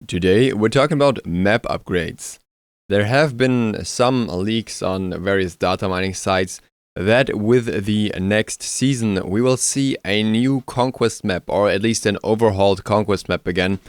Today, we're talking about map upgrades. There have been some leaks on various data mining sites that with the next season we will see a new Conquest map, or at least an overhauled Conquest map again.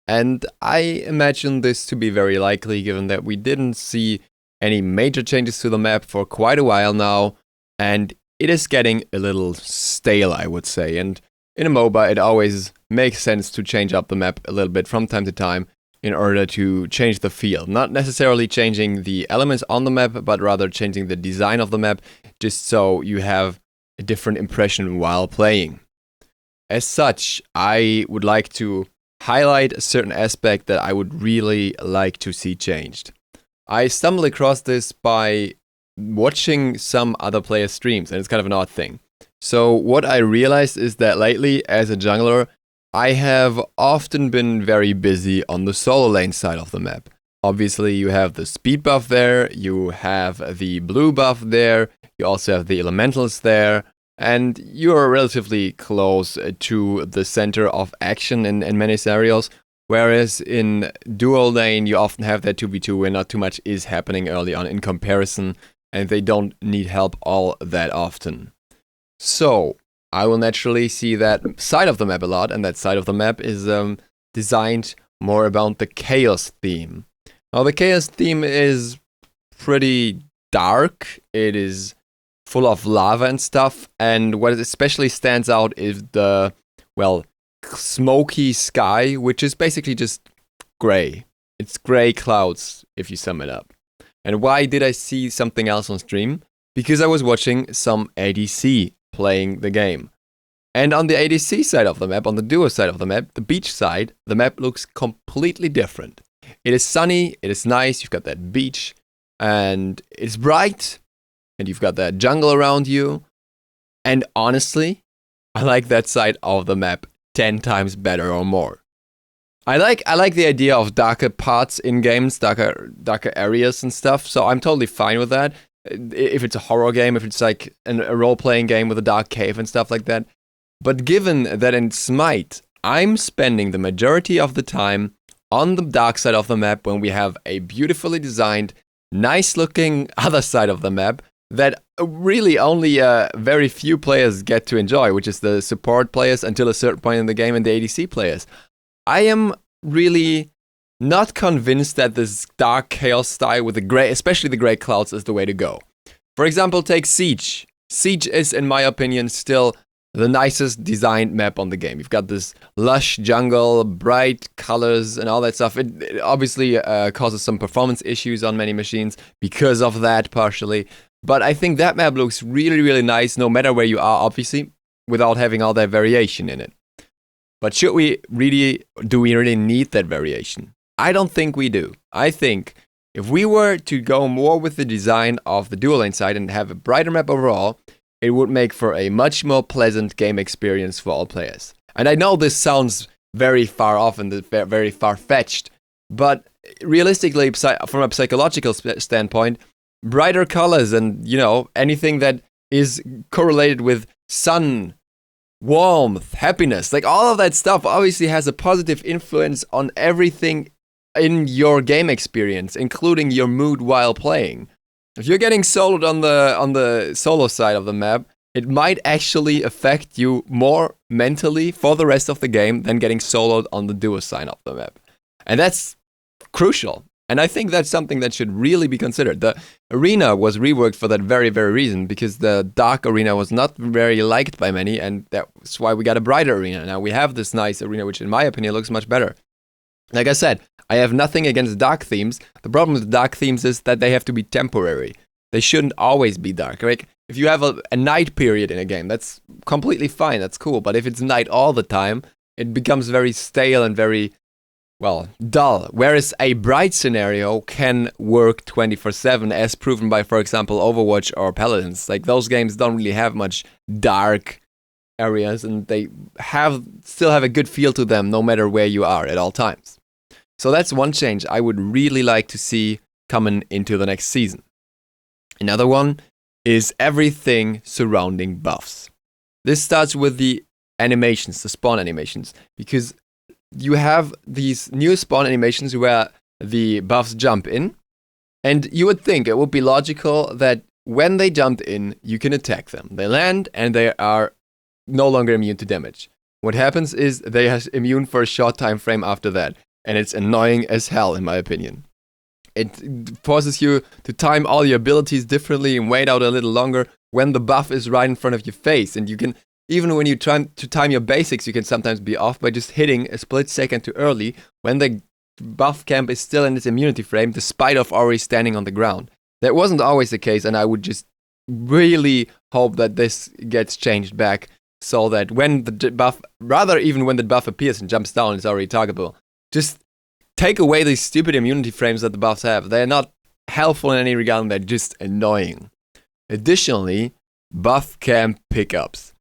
And I imagine this to be very likely, given that we didn't see any major changes to the map for quite a while now, and it is getting a little stale, I would say. And in a MOBA, it always makes sense to change up the map a little bit from time to time in order to change the feel. Not necessarily changing the elements on the map, but rather changing the design of the map, just so you have a different impression while playing. As such, I would like to highlight a certain aspect that I would really like to see changed. I stumbled across this by watching some other players' streams, and it's kind of an odd thing. So what I realized is that lately, as a jungler, I have often been very busy on the solo lane side of the map. Obviously, you have the speed buff there, you have the blue buff there, you also have the elementals there, and you are relatively close to the center of action in many scenarios. Whereas in dual lane, you often have that 2v2 where not too much is happening early on in comparison, and they don't need help all that often. So I will naturally see that side of the map a lot, and that side of the map is designed more about the chaos theme. Now, the chaos theme is pretty dark. It is full of lava and stuff, and what especially stands out is the, well, smoky sky, which is basically just gray. It's gray clouds, if you sum it up. And why did I see something else on stream? Because I was watching some ADC playing the game. And on the ADC side of the map, on the duo side of the map, the beach side, the map looks completely different. It is sunny, it is nice, you've got that beach, and it's bright, and you've got that jungle around you. And honestly, I like that side of the map 10 times better or more. I like the idea of darker parts in games, darker areas and stuff, so I'm totally fine with that. If it's a horror game, if it's like a role-playing game with a dark cave and stuff like that. But given that in Smite, I'm spending the majority of the time on the dark side of the map when we have a beautifully designed, nice-looking other side of the map that really only very few players get to enjoy, which is the support players until a certain point in the game and the ADC players. I am really not convinced that this dark chaos style with the gray, especially the gray clouds, is the way to go. For example, take Siege. Siege is, in my opinion, still the nicest designed map on the game. You've got this lush jungle, bright colors, and all that stuff. It obviously causes some performance issues on many machines because of that, partially. But I think that map looks really, really nice, no matter where you are, obviously, without having all that variation in it. But do we really need that variation? I don't think we do. I think if we were to go more with the design of the dual lane side and have a brighter map overall, it would make for a much more pleasant game experience for all players. And I know this sounds very far off and very far-fetched, but realistically, from a psychological standpoint, brighter colors and, anything that is correlated with sun, warmth, happiness, like all of that stuff obviously has a positive influence on everything in your game experience, including your mood while playing. If you're getting soloed on the solo side of the map, it might actually affect you more mentally for the rest of the game than getting soloed on the duo side of the map. And that's crucial. And I think that's something that should really be considered. The arena was reworked for that very, very reason, because the dark arena was not very liked by many, and that's why we got a brighter arena. Now we have this nice arena, which in my opinion looks much better. Like I said, I have nothing against dark themes. The problem with dark themes is that they have to be temporary. They shouldn't always be dark. Like, if you have a night period in a game, that's completely fine, that's cool. But if it's night all the time, it becomes very stale and very, dull. Whereas a bright scenario can work 24/7, as proven by, for example, Overwatch or Paladins. Like, those games don't really have much dark areas, and they still have a good feel to them no matter where you are at all times. So that's one change I would really like to see coming into the next season. Another one is everything surrounding buffs. This starts with the animations, the spawn animations, because you have these new spawn animations where the buffs jump in, and you would think it would be logical that when they jumped in, you can attack them. They land and they are no longer immune to damage. What happens is they are immune for a short time frame after that, and it's annoying as hell in my opinion. It forces you to time all your abilities differently and wait out a little longer when the buff is right in front of your face, and you can, even when you try to time your basics, you can sometimes be off by just hitting a split second too early when the buff camp is still in its immunity frame despite of already standing on the ground. That wasn't always the case, and I would just really hope that this gets changed back so that when the buff, rather even when the buff appears and jumps down, it's already targetable. Just take away these stupid immunity frames that the buffs have. They're not helpful in any regard, and they're just annoying. Additionally, buff camp pickups.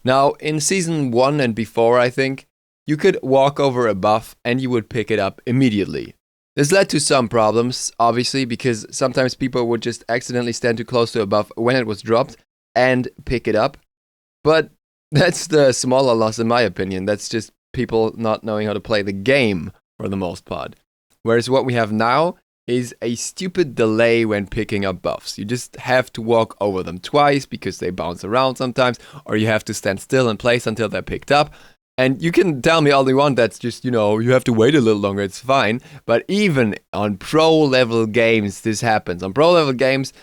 Now, in Season 1 and before, I think, you could walk over a buff and you would pick it up immediately. This led to some problems, obviously, because sometimes people would just accidentally stand too close to a buff when it was dropped and pick it up. But that's the smaller loss in my opinion. That's just people not knowing how to play the game for the most part. Whereas what we have now is a stupid delay when picking up buffs. You just have to walk over them twice because they bounce around sometimes, or you have to stand still in place until they're picked up. And you can tell me all you want, that's just, you have to wait a little longer, it's fine. But even on pro level games, this happens. On pro level games,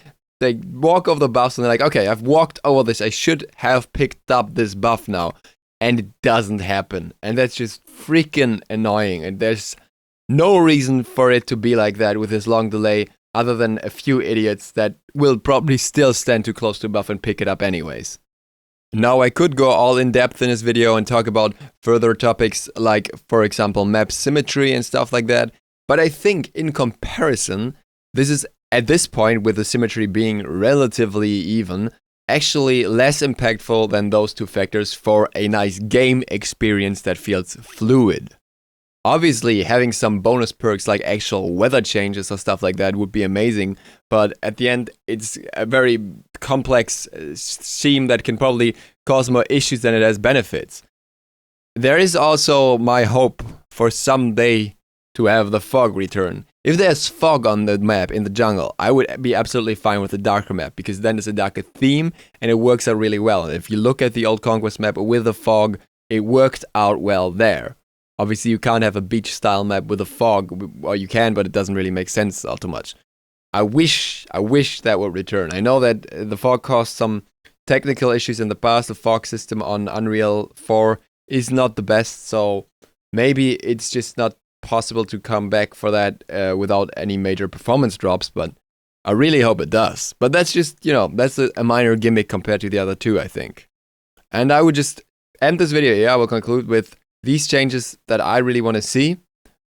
they walk over the buffs and they're like, okay, I've walked over this, I should have picked up this buff now. And it doesn't happen. And that's just freaking annoying. And there's no reason for it to be like that with this long delay, other than a few idiots that will probably still stand too close to a buff and pick it up anyways. Now, I could go all in depth in this video and talk about further topics like, for example, map symmetry and stuff like that. But I think in comparison, this is, at this point, with the symmetry being relatively even, actually less impactful than those two factors for a nice game experience that feels fluid. Obviously, having some bonus perks like actual weather changes or stuff like that would be amazing, but at the end, it's a very complex scheme that can probably cause more issues than it has benefits. There is also my hope for someday to have the fog return. If there's fog on the map in the jungle, I would be absolutely fine with the darker map, because then there's a darker theme and it works out really well. And if you look at the old Conquest map with the fog, it worked out well there. Obviously, you can't have a beach-style map with a fog, or you can, but it doesn't really make sense all too much. I wish that would return. I know that the fog caused some technical issues in the past. The fog system on Unreal 4 is not the best, so maybe it's just not possible to come back for that without any major performance drops, but I really hope it does. But that's just, that's a minor gimmick compared to the other two, I think. And I would just end this video here. I will conclude with these changes that I really want to see.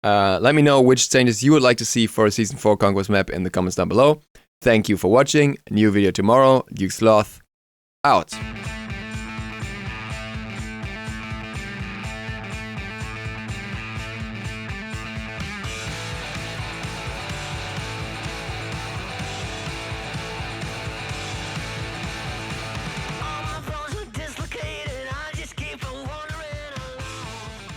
Let me know which changes you would like to see for a Season 4 Conquest map in the comments down below. Thank you for watching. New video tomorrow. Duke Sloth, out.